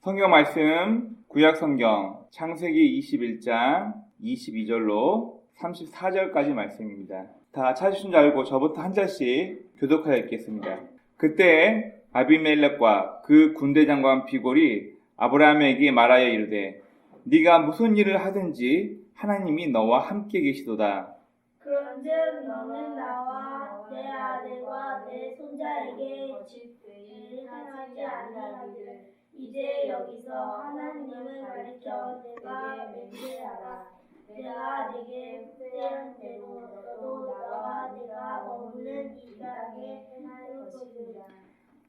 성경 말씀 구약 성경 창세기 21장 22절로 34절까지 말씀입니다. 다 찾으신 줄 알고 저부터 한 절씩 교독하여 읽겠습니다. 그때 아비멜렉과 그 군대 장관 비골이 아브라함에게 말하여 이르되 네가 무슨 일을 하든지 하나님이 너와 함께 계시도다. 그런즉 너는 나와 내 아들과 내 손자에게 죄를 행하지 아니하기를 이제 여기서 하나님을 가리켜 내가 맹세하라. 내가 네게 맹세한 대로 너도 나와 내가 머무는 이 땅에 행할 것이니라.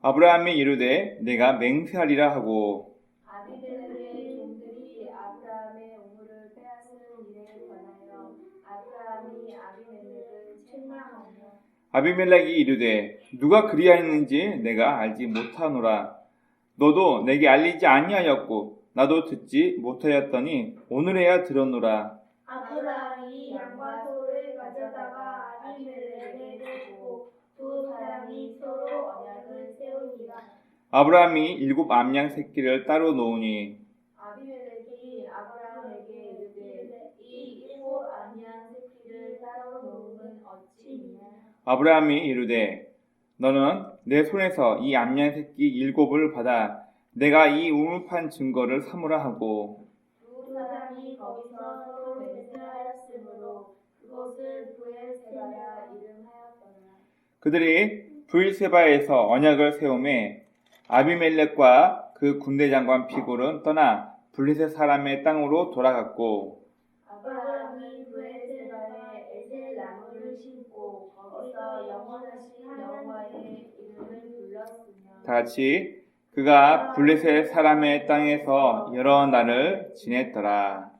아브라함이 이르되 내가 맹세하리라 하고 아비멜렉의 종들이 아브라함의 우물을 빼앗은 일에 관하여 아브라함이 아비멜렉을 책망하며 아비멜렉이 이르되 누가 그리하였는지 내가 알지 못하노라. 너도 내게 알리지 아니하였고 나도 듣지 못하였더니 오늘에야 들었노라. 아브라함이 양과 소를 가져다가 아비멜렉에게 주고 두 사람이 서로 언약을 세우니라. 아브라함이 7 암양 새끼를 따로 놓으니 아비멜렉이 아브라함에게 이르되 이 7 암양 새끼를 따로 놓음은 어찌이냐. 아브라함이 이르되 너는 내 손에서 이 암양 새끼 7을 받아 내가 이 우물판 증거를 삼으라 하고 두 사람이 거기서 서로 맹세하였으므로 그곳을 부엘세바라 이름하였더라. 그들이 브엘세바에서 언약을 세우매 아비멜렉과 그 군대 장관 비골은 떠나 블레셋 사람의 땅으로 돌아갔고 아브라함이 부엘세바에 에셀 나무를 심고 거기서 영원하신 여호와의 이름을 불렀으며 다 같이 그가 블레셋 사람의 땅에서 여러 날을 지냈더라.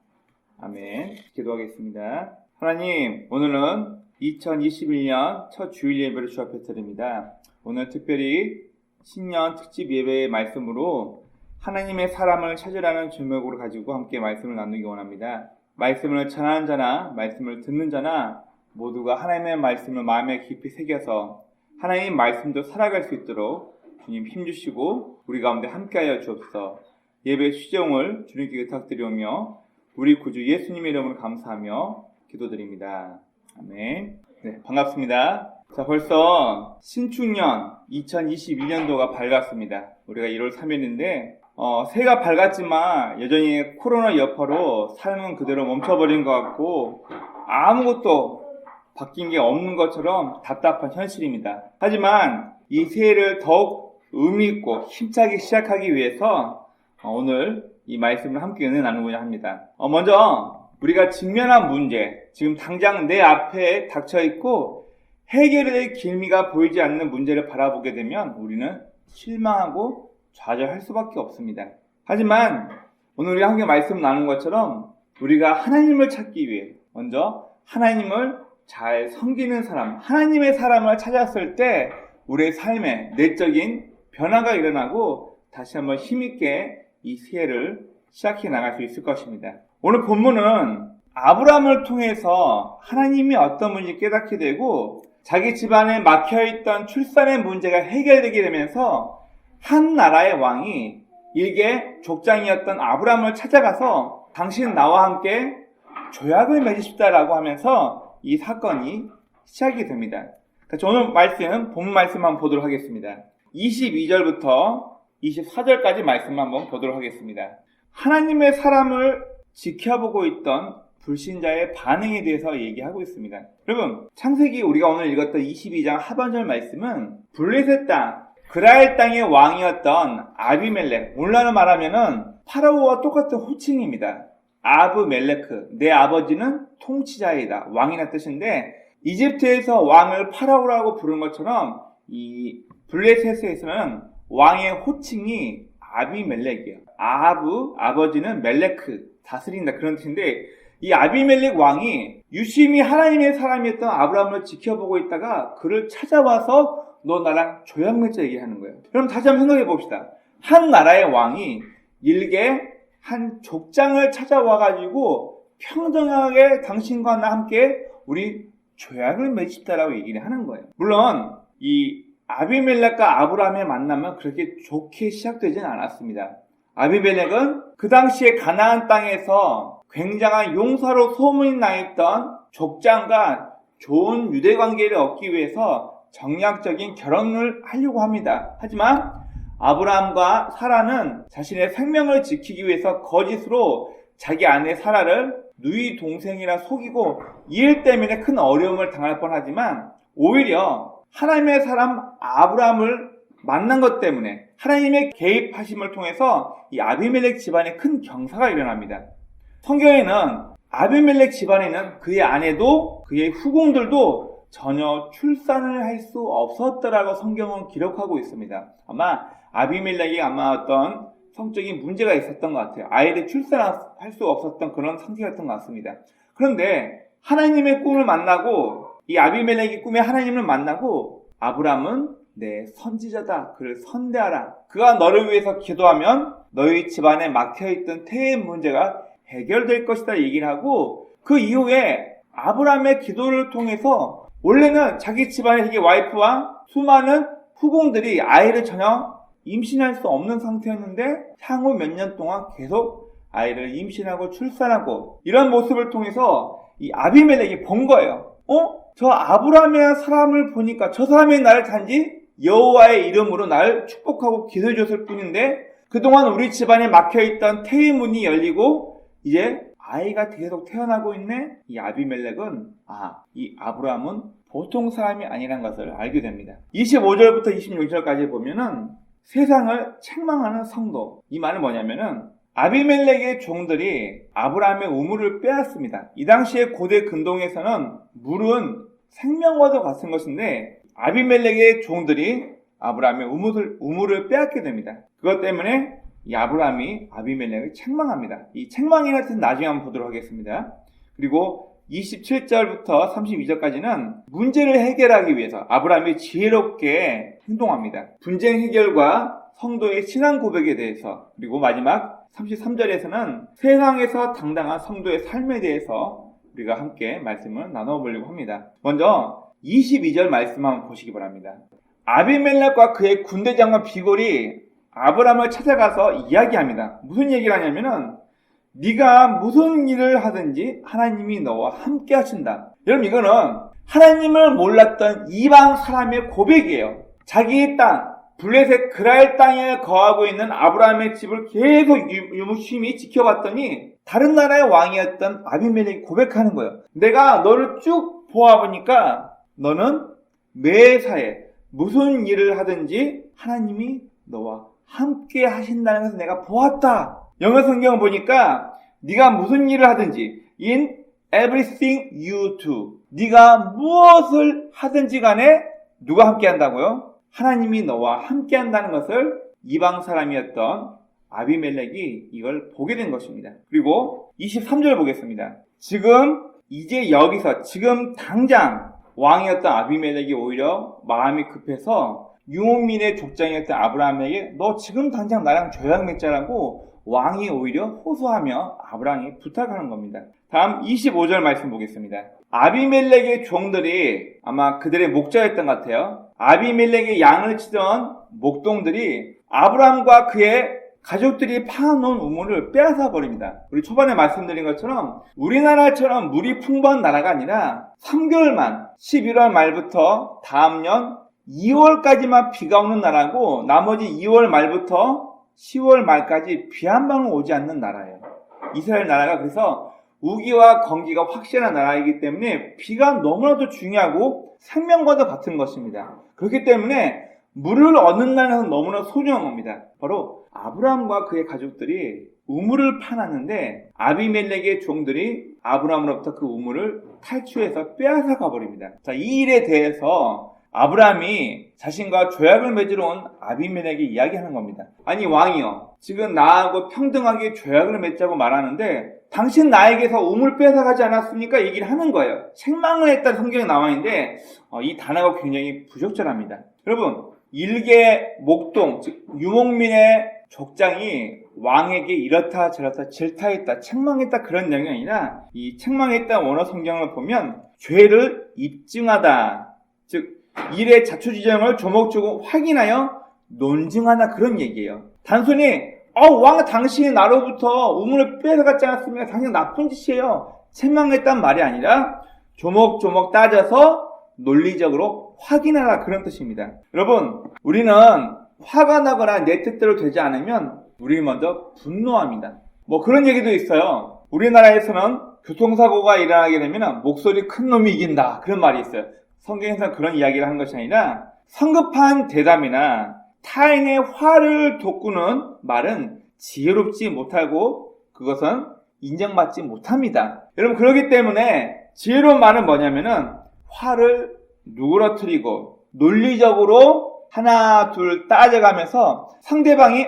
아멘. 기도하겠습니다. 하나님, 오늘은 2021년 첫 주일 예배를 주 앞에 드립니다. 오늘 특별히 신년 특집 예배의 말씀으로 하나님의 사람을 찾으라는 제목으로 가지고 함께 말씀을 나누기 원합니다. 말씀을 전하는 자나 말씀을 듣는 자나 모두가 하나님의 말씀을 마음에 깊이 새겨서 하나님 말씀도 살아갈 수 있도록 주님 힘주시고 우리 가운데 함께하여 주옵소서. 예배 수종을 주님께 부탁드리오며 우리 구주 예수님의 이름으로 감사하며 기도드립니다. 아멘. 네, 반갑습니다. 자, 벌써 신축년 2021년도가 밝았습니다. 우리가 1월 3일인데 새해가 밝았지만 여전히 코로나 여파로 삶은 그대로 멈춰버린 것 같고 아무것도 바뀐 게 없는 것처럼 답답한 현실입니다. 하지만 이 새해를 더욱 의미있고 힘차게 시작하기 위해서 오늘 이 말씀을 함께 은혜 나누고자 합니다. 먼저 우리가 직면한 문제, 지금 당장 내 앞에 닥쳐있고 해결의 길미가 보이지 않는 문제를 바라보게 되면 우리는 실망하고 좌절할 수밖에 없습니다. 하지만 오늘 우리가 함께 말씀 나눈 것처럼 우리가 하나님을 찾기 위해 먼저 하나님을 잘 섬기는 사람, 하나님의 사람을 찾았을 때 우리의 삶에 내적인 변화가 일어나고 다시 한번 힘있게 이 새해를 시작해 나갈 수 있을 것입니다. 오늘 본문은 아브라함을 통해서 하나님이 어떤 분인지 깨닫게 되고 자기 집안에 막혀있던 출산의 문제가 해결되게 되면서 한 나라의 왕이 일개 족장이었던 아브라함을 찾아가서 당신은 나와 함께 조약을 맺으십다라고 하면서 이 사건이 시작이 됩니다. 오늘 본문 말씀 한번 보도록 하겠습니다. 22절부터 24절까지 말씀 한번 보도록 하겠습니다. 하나님의 사람을 지켜보고 있던 불신자의 반응에 대해서 얘기하고 있습니다. 여러분, 창세기 우리가 오늘 읽었던 22장 하반절 말씀은 블레셋 땅, 그라엘 땅의 왕이었던 아비멜렉, 오늘날로 말하면은 파라오와 똑같은 호칭입니다. 아브멜레크, 내 아버지는 통치자이다, 왕이라는 뜻인데 이집트에서 왕을 파라오라고 부른 것처럼 이 블레셋에서는 왕의 호칭이 아비멜렉이에요. 아버지는 멜레크, 다스린다 그런 뜻인데 이 아비멜렉 왕이 유심히 하나님의 사람이었던 아브라함을 지켜보고 있다가 그를 찾아와서 너 나랑 조약 맺자 얘기하는 거예요. 그럼 다시 한번 생각해 봅시다. 한 나라의 왕이 일개 한 족장을 찾아와가지고 평등하게 당신과 나 함께 우리 조약을 맺읍시다라고 얘기를 하는 거예요. 물론 이 아비멜렉과 아브라함의 만남은 그렇게 좋게 시작되지는 않았습니다. 아비멜렉은 그 당시에 가나안 땅에서 굉장한 용사로 소문이 나 있던 족장과 좋은 유대 관계를 얻기 위해서 정략적인 결혼을 하려고 합니다. 하지만 아브라함과 사라는 자신의 생명을 지키기 위해서 거짓으로 자기 아내 사라를 누이 동생이라 속이고 이 일 때문에 큰 어려움을 당할 뻔하지만 오히려 하나님의 사람 아브라함을 만난 것 때문에 하나님의 개입하심을 통해서 이 아비멜렉 집안에 큰 경사가 일어납니다. 성경에는 아비멜렉 집안에는 그의 아내도 그의 후궁들도 전혀 출산을 할 수 없었더라고 성경은 기록하고 있습니다. 아마 아비멜렉이 어떤 성적인 문제가 있었던 것 같아요. 아이를 출산할 수 없었던 그런 상태였던 것 같습니다. 그런데 하나님의 꿈을 만나고 이 아비멜렉이 꿈에 하나님을 만나고 아브라함은 내 선지자다. 그를 선대하라. 그가 너를 위해서 기도하면 너희 집안에 막혀있던 태의 문제가 해결될 것이다 얘기를 하고 그 이후에 아브라함의 기도를 통해서 원래는 자기 집안의 이게 와이프와 수많은 후궁들이 아이를 전혀 임신할 수 없는 상태였는데 향후 몇 년 동안 계속 아이를 임신하고 출산하고 이런 모습을 통해서 이 아비멜렉이 본 거예요. 저 아브라함이라는 사람을 보니까 저 사람이 나를 단지 여호와의 이름으로 나를 축복하고 기도해 줬을 뿐인데 그동안 우리 집안에 막혀있던 태의 문이 열리고 이제 아이가 계속 태어나고 있네. 이 아비멜렉은 이 아브라함은 보통 사람이 아니란 것을 알게 됩니다. 25절부터 26절까지 보면은 세상을 책망하는 성도. 이 말은 뭐냐면은 아비멜렉의 종들이 아브라함의 우물을 빼앗습니다. 이 당시에 고대 근동에서는 물은 생명과도 같은 것인데 아비멜렉의 종들이 아브라함의 우물을 빼앗게 됩니다. 그것 때문에 이 아브라함이 아비멜렉을 책망합니다. 이 책망이라는 뜻은 나중에 한번 보도록 하겠습니다. 그리고 27절부터 32절까지는 문제를 해결하기 위해서 아브라함이 지혜롭게 행동합니다. 분쟁 해결과 성도의 신앙 고백에 대해서, 그리고 마지막 33절에서는 세상에서 당당한 성도의 삶에 대해서 우리가 함께 말씀을 나눠보려고 합니다. 먼저 22절 말씀 한번 보시기 바랍니다. 아비멜렉과 그의 군대 장관 비골이 아브라함을 찾아가서 이야기합니다. 무슨 얘기를 하냐면은 네가 무슨 일을 하든지 하나님이 너와 함께 하신다. 여러분 이거는 하나님을 몰랐던 이방 사람의 고백이에요. 자기의 땅, 블레셋 그랄 땅에 거하고 있는 아브라함의 집을 계속 유심히 지켜봤더니 다른 나라의 왕이었던 아비멜렉이 고백하는 거예요. 내가 너를 쭉 보아보니까 너는 매사에 무슨 일을 하든지 하나님이 너와 함께 하신다는 것을 내가 보았다. 영어 성경을 보니까 네가 무슨 일을 하든지 in everything you do, 네가 무엇을 하든지 간에 누가 함께 한다고요? 하나님이 너와 함께 한다는 것을 이방 사람이었던 아비멜렉이 이걸 보게 된 것입니다. 그리고 23절 보겠습니다. 지금 당장 왕이었던 아비멜렉이 오히려 마음이 급해서 유목민의 족장이었던 아브라함에게 너 지금 당장 나랑 조약 맺자라고 왕이 오히려 호소하며 아브라함이 부탁하는 겁니다. 다음 25절 말씀 보겠습니다. 아비멜렉의 종들이 아마 그들의 목자였던 것 같아요. 아비멜렉의 양을 치던 목동들이 아브라함과 그의 가족들이 파놓은 우물을 빼앗아 버립니다. 우리 초반에 말씀드린 것처럼 우리나라처럼 물이 풍부한 나라가 아니라 3개월만 11월 말부터 다음 년 2월까지만 비가 오는 나라고 나머지 2월 말부터 10월 말까지 비 한 방울 오지 않는 나라예요. 이스라엘 나라가 그래서 우기와 건기가 확실한 나라이기 때문에 비가 너무나도 중요하고 생명과도 같은 것입니다. 그렇기 때문에 물을 얻는다는 것은 너무나 소중한 겁니다. 바로 아브라함과 그의 가족들이 우물을 파놨는데 아비멜렉의 종들이 아브라함으로부터 그 우물을 탈취해서 빼앗아 가버립니다. 자, 이 일에 대해서 아브라함이 자신과 조약을 맺으러 온 아비멜렉이 이야기하는 겁니다. 아니 왕이여, 지금 나하고 평등하게 조약을 맺자고 말하는데 당신 나에게서 우물 뺏어가지 않았습니까? 얘기를 하는 거예요. 책망을 했다는 성경에 나와 있는데 이 단어가 굉장히 부적절합니다. 여러분, 일개 목동, 즉 유목민의 족장이 왕에게 이렇다 저렇다 질타했다 책망했다 그런 내용이 아니라 이 책망했다 원어 성경을 보면 죄를 입증하다, 즉 일의 자초지정을 조목조목 확인하여 논증하다 그런 얘기예요. 단순히 왕 당신이 나로부터 우물을 뺏어갔지 않았습니까? 당신 나쁜 짓이에요. 책망했단 말이 아니라 조목조목 따져서 논리적으로 확인하라, 그런 뜻입니다. 여러분, 우리는 화가 나거나 내 뜻대로 되지 않으면 우리는 먼저 분노합니다. 그런 얘기도 있어요. 우리나라에서는 교통사고가 일어나게 되면 목소리 큰 놈이 이긴다, 그런 말이 있어요. 성경에서 그런 이야기를 한 것이 아니라 성급한 대담이나 타인의 화를 돋구는 말은 지혜롭지 못하고 그것은 인정받지 못합니다. 여러분, 그렇기 때문에 지혜로운 말은 뭐냐면은 화를 누그러뜨리고 논리적으로 하나 둘 따져가면서 상대방이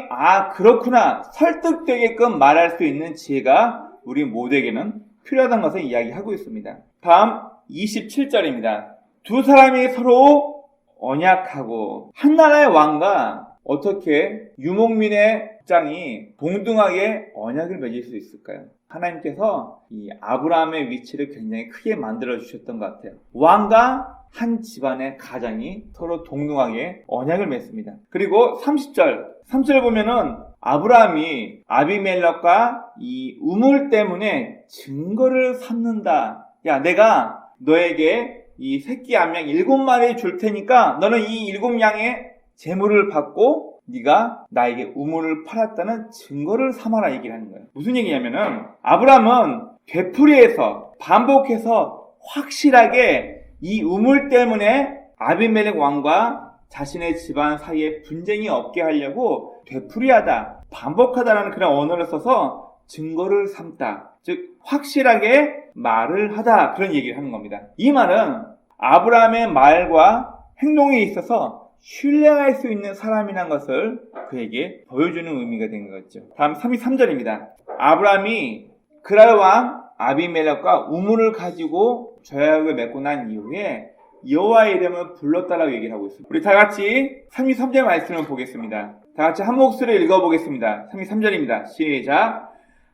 그렇구나 설득되게끔 말할 수 있는 지혜가 우리 모두에게는 필요하다는 것을 이야기하고 있습니다. 다음 27절입니다. 두 사람이 서로 언약하고, 한 나라의 왕과 어떻게 유목민의 입장이 동등하게 언약을 맺을 수 있을까요? 하나님께서 이 아브라함의 위치를 굉장히 크게 만들어 주셨던 것 같아요. 왕과 한 집안의 가장이 서로 동등하게 언약을 맺습니다. 그리고 30절 보면은 아브라함이 아비멜렉과 이 우물 때문에 증거를 삼는다. 야, 내가 너에게 이 새끼 암양 7마리 줄 테니까 너는 이 7양의 재물을 받고 네가 나에게 우물을 팔았다는 증거를 삼아라, 얘기를 하는 거예요. 무슨 얘기냐면은 아브라함은 되풀이해서 반복해서 확실하게 이 우물 때문에 아비멜렉 왕과 자신의 집안 사이에 분쟁이 없게 하려고 되풀이하다, 반복하다라는 그런 언어를 써서 증거를 삼다, 즉 확실하게 말을 하다, 그런 얘기를 하는 겁니다. 이 말은 아브라함의 말과 행동에 있어서 신뢰할 수 있는 사람이라는 것을 그에게 보여주는 의미가 된 거죠. 다음 33절입니다. 아브라함이 그랄 왕 아비멜렉과 우물을 가지고 조약을 맺고 난 이후에 여호와의 이름을 불렀다라고 얘기를 하고 있습니다. 우리 다 같이 33절 말씀을 보겠습니다. 다 같이 한 목소리로 읽어보겠습니다. 33절입니다. 시작.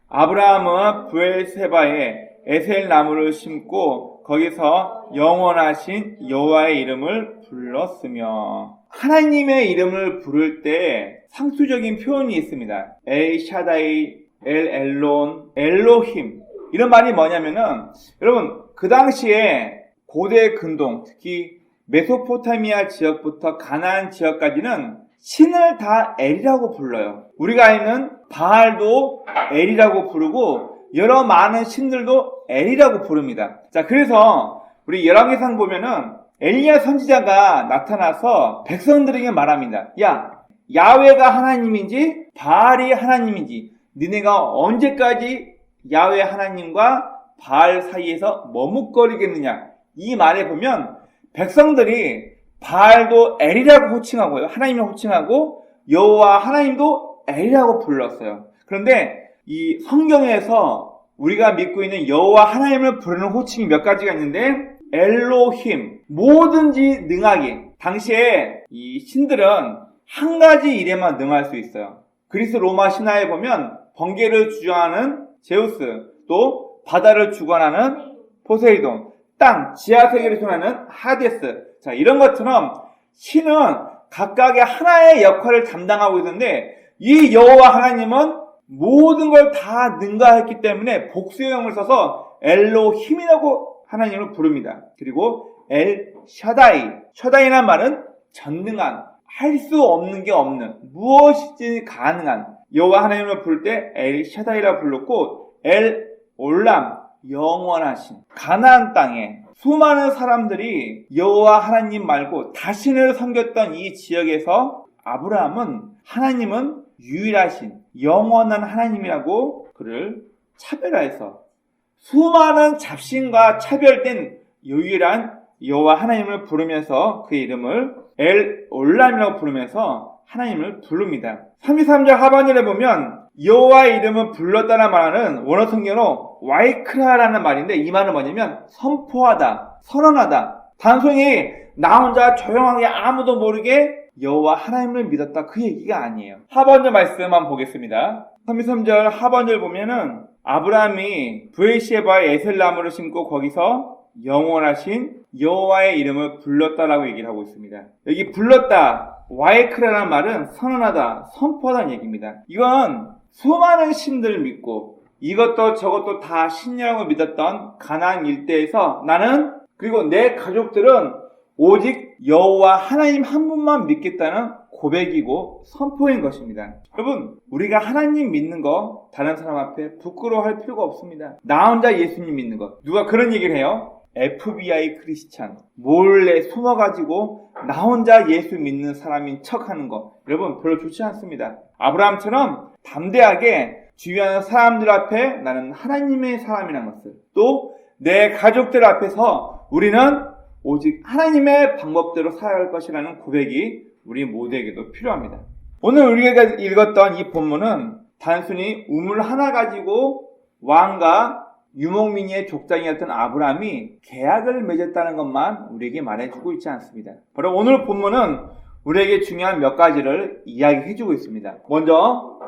아브라함은 브엘세바에 에셀 나무를 심고 거기서 영원하신 여호와의 이름을 불렀으며, 하나님의 이름을 부를 때 상수적인 표현이 있습니다. 엘 샤다이, 엘 엘론, 엘로힘, 이런 말이 뭐냐면은, 여러분, 그 당시에 고대 근동, 특히 메소포타미아 지역부터 가나안 지역까지는 신을 다 엘이라고 불러요. 우리가 아는 바알도 엘이라고 부르고 여러 많은 신들도 엘이라고 부릅니다. 자, 그래서 우리 열왕기상 보면은 엘리야 선지자가 나타나서 백성들에게 말합니다. 야, 야훼가 하나님인지 바알이 하나님인지 니네가 언제까지 야훼 하나님과 바알 사이에서 머뭇거리겠느냐. 이 말에 보면 백성들이 바알도 엘이라고 호칭하고요, 하나님을 호칭하고 여호와 하나님도 엘이라고 불렀어요. 그런데 이 성경에서 우리가 믿고 있는 여호와 하나님을 부르는 호칭이 몇 가지가 있는데, 엘로힘, 뭐든지 능하게. 당시에 이 신들은 한 가지 일에만 능할 수 있어요. 그리스 로마 신화에 보면 번개를 주장하는 제우스, 또 바다를 주관하는 포세이돈, 땅, 지하세계를 손하는 하데스. 자, 이런 것처럼 신은 각각의 하나의 역할을 담당하고 있는데, 이 여호와 하나님은 모든 걸 다 능가했기 때문에 복수형을 써서 엘로힘이라고 하나님을 부릅니다. 그리고 엘 샤다이, 샤다이란 말은 전능한, 할 수 없는 게 없는, 무엇이든 가능한, 여호와 하나님을 부를 때 엘 샤다이라 불렀고, 엘 올람, 영원하신. 가나안 땅에 수많은 사람들이 여호와 하나님 말고 다신을 섬겼던 이 지역에서 아브라함은 하나님은 유일하신 영원한 하나님이라고 그를 차별화해서 수많은 잡신과 차별된 유일한 여호와 하나님을 부르면서 그 이름을 엘 올람이라고 부르면서 하나님을 부릅니다. 33절 하반절에 보면 여호와의 이름을 불렀다는 말은 원어 성경으로 와이크라라는 말인데, 이 말은 뭐냐면 선포하다, 선언하다. 단순히 나 혼자 조용하게 아무도 모르게 여호와 하나님을 믿었다, 그 얘기가 아니에요. 하반절 말씀만 보겠습니다. 33절 하반절 보면은 아브라함이 브엘시바에 에셀나무를 심고 거기서 영원하신 여호와의 이름을 불렀다라고 얘기를 하고 있습니다. 여기 불렀다, 와이크라는 말은 선언하다, 선포하다는 얘기입니다. 이건 수많은 신들을 믿고 이것도 저것도 다 신이라고 믿었던 가나안 일대에서 나는 그리고 내 가족들은 오직 여호와 하나님 한 분만 믿겠다는 고백이고 선포인 것입니다. 여러분, 우리가 하나님 믿는 거 다른 사람 앞에 부끄러워할 필요가 없습니다. 나 혼자 예수님 믿는 거. 누가 그런 얘기를 해요? FBI 크리스찬. 몰래 숨어가지고 나 혼자 예수 믿는 사람인 척하는 거. 여러분, 별로 좋지 않습니다. 아브라함처럼 담대하게 주위하는 사람들 앞에 나는 하나님의 사람이라는 것을, 또 내 가족들 앞에서 우리는 오직 하나님의 방법대로 살아갈 것이라는 고백이 우리 모두에게도 필요합니다. 오늘 우리가 읽었던 이 본문은 단순히 우물 하나 가지고 왕과 유목민의 족장이었던 아브라함이 계약을 맺었다는 것만 우리에게 말해주고 있지 않습니다. 바로 오늘 본문은 우리에게 중요한 몇 가지를 이야기해주고 있습니다. 먼저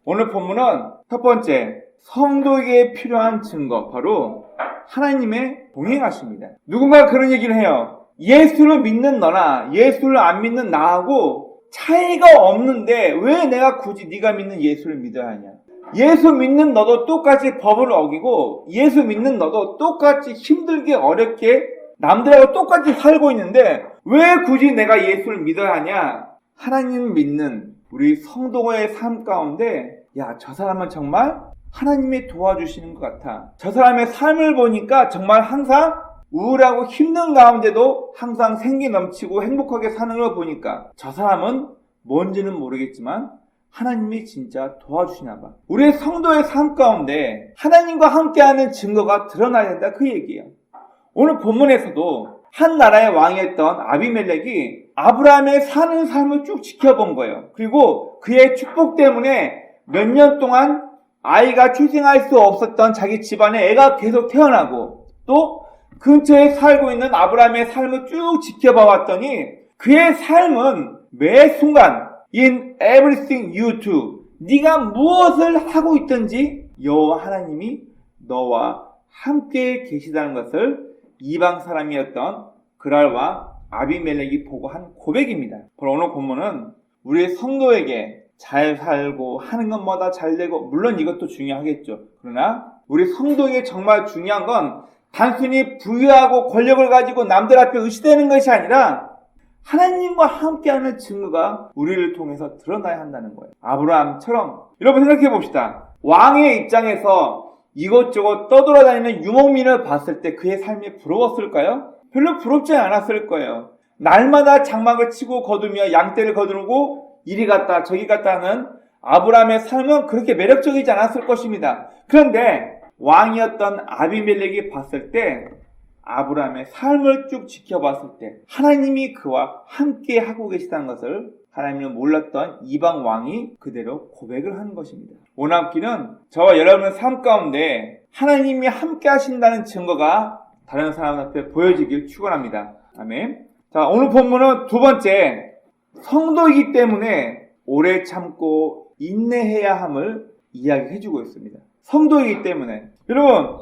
오늘 본문은 첫 번째, 성도에게 필요한 증거, 바로 하나님의 동행하십니다. 누군가 그런 얘기를 해요. 예수를 믿는 너나 예수를 안 믿는 나하고 차이가 없는데 왜 내가 굳이 네가 믿는 예수를 믿어야 하냐. 예수 믿는 너도 똑같이 법을 어기고 예수 믿는 너도 똑같이 힘들게 어렵게 남들하고 똑같이 살고 있는데 왜 굳이 내가 예수를 믿어야 하냐. 하나님 믿는 우리 성도의 삶 가운데 야, 저 사람은 정말 하나님이 도와주시는 것 같아. 저 사람의 삶을 보니까 정말 항상 우울하고 힘든 가운데도 항상 생기 넘치고 행복하게 사는 걸 보니까 저 사람은 뭔지는 모르겠지만 하나님이 진짜 도와주시나 봐. 우리의 성도의 삶 가운데 하나님과 함께하는 증거가 드러나야 된다, 그 얘기예요. 오늘 본문에서도 한 나라의 왕이었던 아비멜렉이 아브라함의 사는 삶을 쭉 지켜본 거예요. 그리고 그의 축복 때문에 몇 년 동안 아이가 출생할 수 없었던 자기 집안에 애가 계속 태어나고, 또 근처에 살고 있는 아브라함의 삶을 쭉 지켜봐 왔더니 그의 삶은 매 순간 in everything you do, 네가 무엇을 하고 있든지 여호와 하나님이 너와 함께 계시다는 것을 이방 사람이었던 그랄 왕 아비멜렉이 보고 한 고백입니다. 바로 오늘 본문은 우리의 성도에게 잘 살고 하는 것마다 잘 되고, 물론 이것도 중요하겠죠. 그러나 우리 성도에게 정말 중요한 건 단순히 부유하고 권력을 가지고 남들 앞에 의시되는 것이 아니라 하나님과 함께하는 증거가 우리를 통해서 드러나야 한다는 거예요. 아브라함처럼. 여러분 생각해 봅시다. 왕의 입장에서 이것저것 떠돌아다니는 유목민을 봤을 때 그의 삶이 부러웠을까요? 별로 부럽지 않았을 거예요. 날마다 장막을 치고 거두며 양떼를 거두고 이리 갔다 저기 갔다 하는 아브라함의 삶은 그렇게 매력적이지 않았을 것입니다. 그런데 왕이었던 아비멜렉이 봤을 때, 아브라함의 삶을 쭉 지켜봤을 때 하나님이 그와 함께 하고 계시다는 것을 하나님은 몰랐던 이방 왕이 그대로 고백을 하는 것입니다. 오남기는 저와 여러분의 삶 가운데 하나님이 함께 하신다는 증거가 다른 사람 앞에 보여지길 축원합니다. 아멘. 자, 오늘 본문은 두 번째, 성도이기 때문에 오래 참고 인내해야 함을 이야기해주고 있습니다. 성도이기 때문에. 여러분,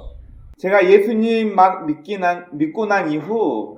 제가 예수님 막 믿고 난 이후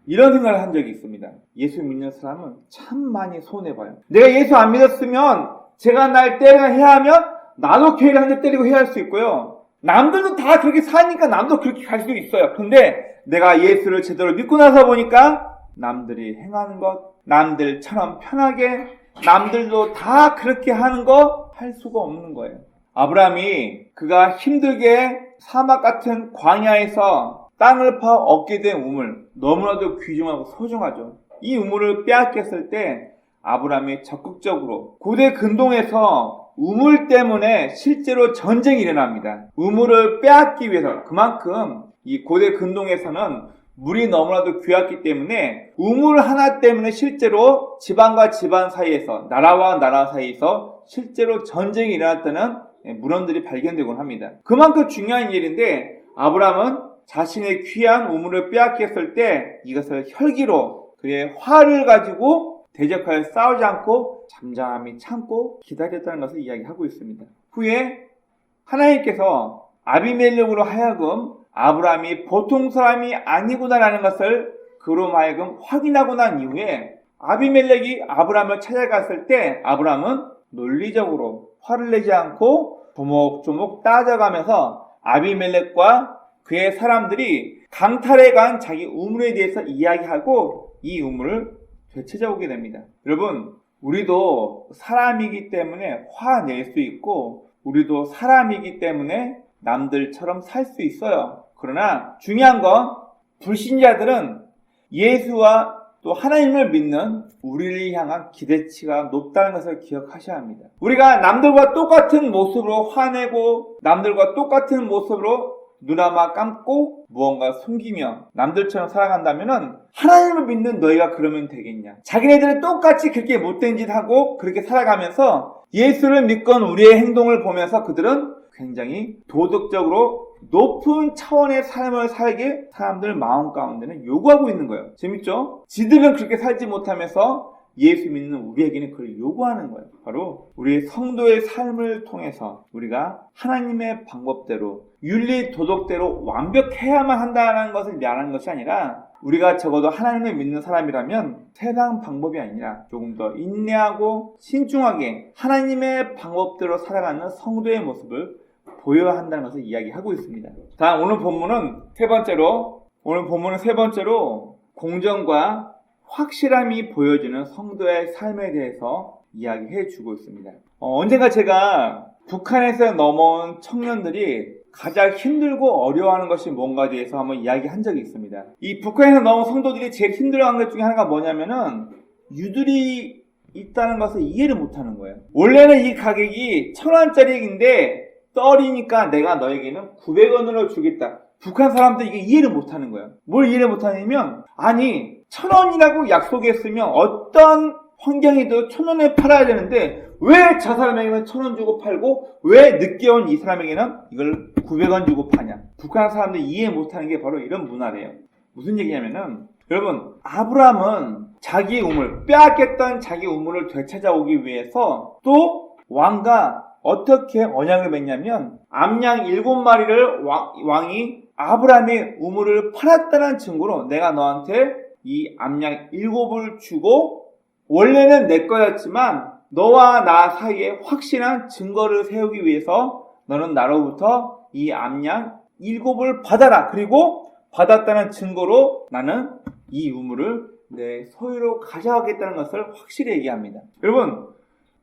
이런 생각을 한 적이 있습니다. 예수 믿는 사람은 참 많이 손해봐요. 내가 예수 안 믿었으면 제가 날 때려 해야 하면 나도 걔를 한 대 때리고 해야 할 수 있고요. 남들도 다 그렇게 사니까 남도 그렇게 갈 수 있어요. 근데 내가 예수를 제대로 믿고 나서 보니까 남들이 행하는 것, 남들처럼 편하게 남들도 다 그렇게 하는 거 할 수가 없는 거예요. 아브라함이 그가 힘들게 사막 같은 광야에서 땅을 파 얻게 된 우물, 너무나도 귀중하고 소중하죠. 이 우물을 빼앗겼을 때 아브라함이 적극적으로, 고대 근동에서 우물 때문에 실제로 전쟁이 일어납니다. 우물을 빼앗기 위해서, 그만큼 이 고대 근동에서는 물이 너무나도 귀했기 때문에 우물 하나 때문에 실제로 집안과 집안 사이에서, 나라와 나라 사이에서 실제로 전쟁이 일어났다는 문헌들이 발견되곤 합니다. 그만큼 중요한 일인데 아브라함은 자신의 귀한 우물을 빼앗겼을 때 이것을 혈기로, 그의 화를 가지고 대적하여 싸우지 않고 잠잠히 참고 기다렸다는 것을 이야기하고 있습니다. 후에 하나님께서 아비멜렉으로 하여금 아브라함이 보통 사람이 아니구나라는 것을 그로 하여금 확인하고 난 이후에 아비멜렉이 아브라함을 찾아갔을 때 아브라함은 논리적으로 화를 내지 않고 조목조목 따져가면서 아비멜렉과 그의 사람들이 강탈해 간 자기 우물에 대해서 이야기하고 이 우물을 되찾아오게 됩니다. 여러분, 우리도 사람이기 때문에 화낼 수 있고 우리도 사람이기 때문에 남들처럼 살 수 있어요. 그러나 중요한 건 불신자들은 예수와 또 하나님을 믿는 우리를 향한 기대치가 높다는 것을 기억하셔야 합니다. 우리가 남들과 똑같은 모습으로 화내고 남들과 똑같은 모습으로 눈아마 감고 무언가 숨기며 남들처럼 살아간다면 하나님을 믿는 너희가 그러면 되겠냐? 자기네들은 똑같이 그렇게 못된 짓 하고 그렇게 살아가면서 예수를 믿건 우리의 행동을 보면서 그들은 굉장히 도덕적으로 높은 차원의 삶을 살게 사람들 마음 가운데는 요구하고 있는 거예요. 재밌죠? 지들은 그렇게 살지 못하면서 예수 믿는 우리에게는 그걸 요구하는 거예요. 바로 우리의 성도의 삶을 통해서 우리가 하나님의 방법대로 윤리 도덕대로 완벽해야만 한다는 것을 말하는 것이 아니라 우리가 적어도 하나님을 믿는 사람이라면 세상 방법이 아니라 조금 더 인내하고 신중하게 하나님의 방법대로 살아가는 성도의 모습을 보여야 한다는 것을 이야기하고 있습니다. 다음 오늘 본문은 세 번째로 공정과 확실함이 보여지는 성도의 삶에 대해서 이야기해 주고 있습니다. 언젠가 제가 북한에서 넘어온 청년들이 가장 힘들고 어려워하는 것이 뭔가에 대해서 한번 이야기한 적이 있습니다. 이 북한에서 넘어온 성도들이 제일 힘들어하는 것 중에 하나가 뭐냐면은 유들이 있다는 것을 이해를 못하는 거예요. 원래는 이 가격이 1,000원짜리인데 떨이니까 내가 너에게는 900원으로 주겠다. 북한 사람들 이게 이해를 못하는 거예요. 뭘 이해를 못하냐면 아니 1,000원이라고 약속했으면 어떤 환경에도 1,000원에 팔아야 되는데 왜 저 사람에게는 1,000원 주고 팔고 왜 늦게 온 이 사람에게는 이걸 900원 주고 파냐. 북한 사람들이 이해 못하는 게 바로 이런 문화래요. 무슨 얘기냐면은 여러분 아브라함은 자기의 우물 빼앗겼던 자기 우물을 되찾아오기 위해서 또 왕과 어떻게 언약을 맺냐면 암양 7마리를 왕이 아브라함의 우물을 팔았다는 증거로 내가 너한테 이 암양 7을 주고 원래는 내 거였지만 너와 나 사이에 확실한 증거를 세우기 위해서 너는 나로부터 이 암양 7을 받아라. 그리고 받았다는 증거로 나는 이 우물을 내 소유로 가져가겠다는 것을 확실히 얘기합니다. 여러분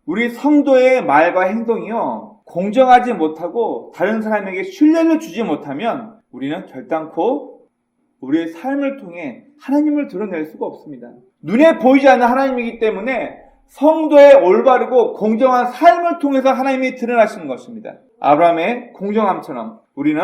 우리 성도의 말과 행동이요 공정하지 못하고 다른 사람에게 신뢰를 주지 못하면 우리는 결단코 우리의 삶을 통해 하나님을 드러낼 수가 없습니다. 눈에 보이지 않는 하나님이기 때문에 성도의 올바르고 공정한 삶을 통해서 하나님이 드러나시는 것입니다. 아브라함의 공정함처럼 우리는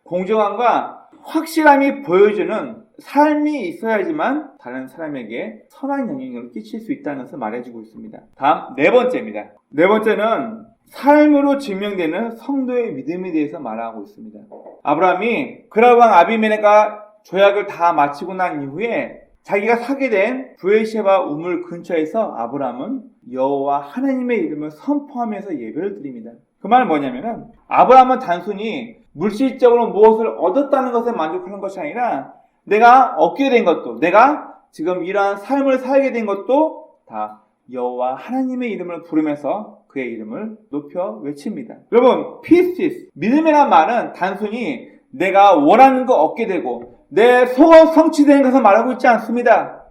공정함과 확실함이 보여주는 삶이 있어야지만 다른 사람에게 선한 영향력을 끼칠 수 있다는 것을 말해주고 있습니다. 다음 네 번째입니다. 네 번째는 삶으로 증명되는 성도의 믿음에 대해서 말하고 있습니다. 아브라함이 그라왕 아비멜렉과 조약을 다 마치고 난 이후에 자기가 사게 된 브에르시바 우물 근처에서 아브라함은 여호와 하나님의 이름을 선포하면서 예배를 드립니다. 그 말은 뭐냐면은 아브라함은 단순히 물질적으로 무엇을 얻었다는 것에 만족하는 것이 아니라 내가 얻게 된 것도 내가 지금 이러한 삶을 살게 된 것도 다 여호와 하나님의 이름을 부르면서 그의 이름을 높여 외칩니다. 여러분 피스티스 믿음이란 말은 단순히 내가 원하는 거 얻게 되고 내 소원 성취되는 것을 말하고 있지 않습니다.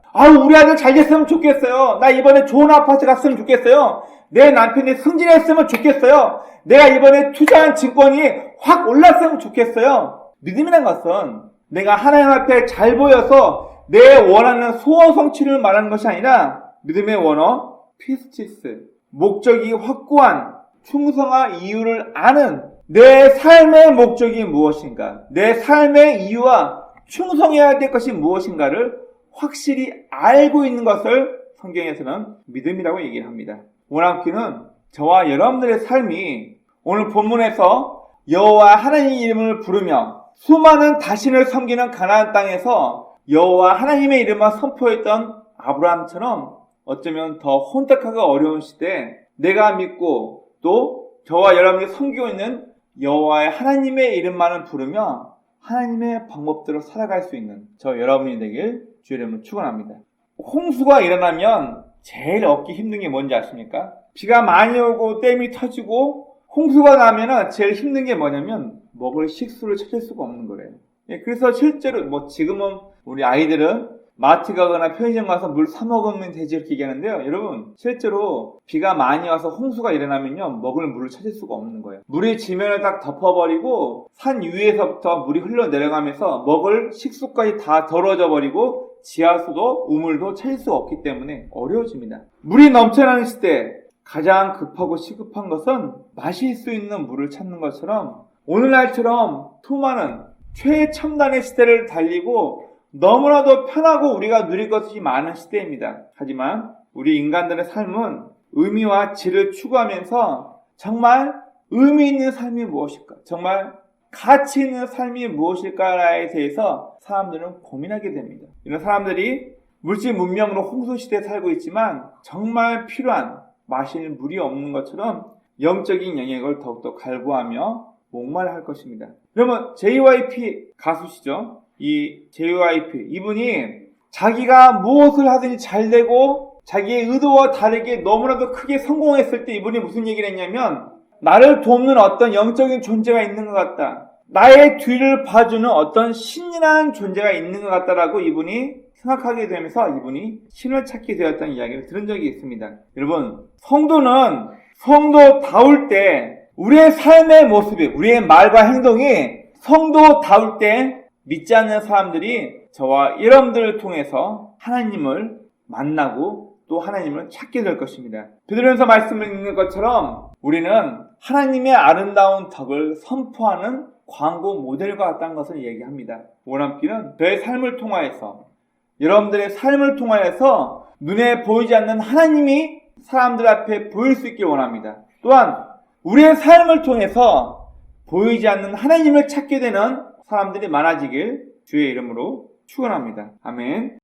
우리 아들 잘 됐으면 좋겠어요. 나 이번에 좋은 아파트 갔으면 좋겠어요. 내 남편이 승진했으면 좋겠어요. 내가 이번에 투자한 증권이 확 올랐으면 좋겠어요. 믿음이란 것은 내가 하나님 앞에 잘 보여서 내 원하는 소원 성취를 말하는 것이 아니라 믿음의 원어 피스티스 목적이 확고한 충성한 이유를 아는 내 삶의 목적이 무엇인가 내 삶의 이유와 충성해야 될 것이 무엇인가를 확실히 알고 있는 것을 성경에서는 믿음이라고 얘기를 합니다. 원함기는 저와 여러분들의 삶이 오늘 본문에서 여호와 하나님의 이름을 부르며 수많은 다신을 섬기는 가나안 땅에서 여호와 하나님의 이름만 선포했던 아브라함처럼 어쩌면 더 혼탁하고 어려운 시대에 내가 믿고 또 저와 여러분이 섬기고 있는 여호와의 하나님의 이름만을 부르며 하나님의 방법대로 살아갈 수 있는 저 여러분이 되길 주의 이름으로 축원합니다. 홍수가 일어나면 제일 얻기 힘든 게 뭔지 아십니까? 비가 많이 오고 댐이 터지고 홍수가 나면은 제일 힘든 게 뭐냐면 먹을 식수를 찾을 수가 없는 거래요. 예, 그래서 실제로 뭐 지금은 우리 아이들은 마트 가거나 편의점 가서 물 사 먹으면 되지 이렇게 얘기하는데요. 여러분 실제로 비가 많이 와서 홍수가 일어나면요 먹을 물을 찾을 수가 없는 거예요. 물이 지면을 딱 덮어버리고 산 위에서부터 물이 흘러내려가면서 먹을 식수까지 다 더러워져 버리고 지하수도 우물도 찾을 수가 없기 때문에 어려워집니다. 물이 넘쳐나는 시대 가장 급하고 시급한 것은 마실 수 있는 물을 찾는 것처럼 오늘날처럼 수많은 최첨단의 시대를 달리고 너무나도 편하고 우리가 누릴 것이 많은 시대입니다. 하지만 우리 인간들의 삶은 의미와 질을 추구하면서 정말 의미 있는 삶이 무엇일까? 정말 가치 있는 삶이 무엇일까에 대해서 사람들은 고민하게 됩니다. 이런 사람들이 물질 문명으로 홍수 시대에 살고 있지만 정말 필요한 마실 물이 없는 것처럼 영적인 영역을 더욱더 갈구하며 목말할 것입니다. 그러면 JYP 가수시죠? 이 JYP 이분이 자기가 무엇을 하든지 잘 되고 자기의 의도와 다르게 너무나도 크게 성공했을 때 이분이 무슨 얘기를 했냐면 나를 돕는 어떤 영적인 존재가 있는 것 같다. 나의 뒤를 봐주는 어떤 신이라는 존재가 있는 것 같다라고 이분이 생각하게 되면서 이분이 신을 찾게 되었다는 이야기를 들은 적이 있습니다. 여러분 성도는 성도다울 때 우리의 삶의 모습이 우리의 말과 행동이 성도다울 때 믿지 않는 사람들이 저와 여러분들을 통해서 하나님을 만나고 또 하나님을 찾게 될 것입니다. 베드로전서 말씀을 읽는 것처럼 우리는 하나님의 아름다운 덕을 선포하는 광고 모델과 같다는 것을 얘기합니다. 원함길은 저의 삶을 통하여서 여러분들의 삶을 통하여서 눈에 보이지 않는 하나님이 사람들 앞에 보일 수 있길 원합니다. 또한 우리의 삶을 통해서 보이지 않는 하나님을 찾게 되는 사람들이 많아지길 주의 이름으로 축원합니다. 아멘.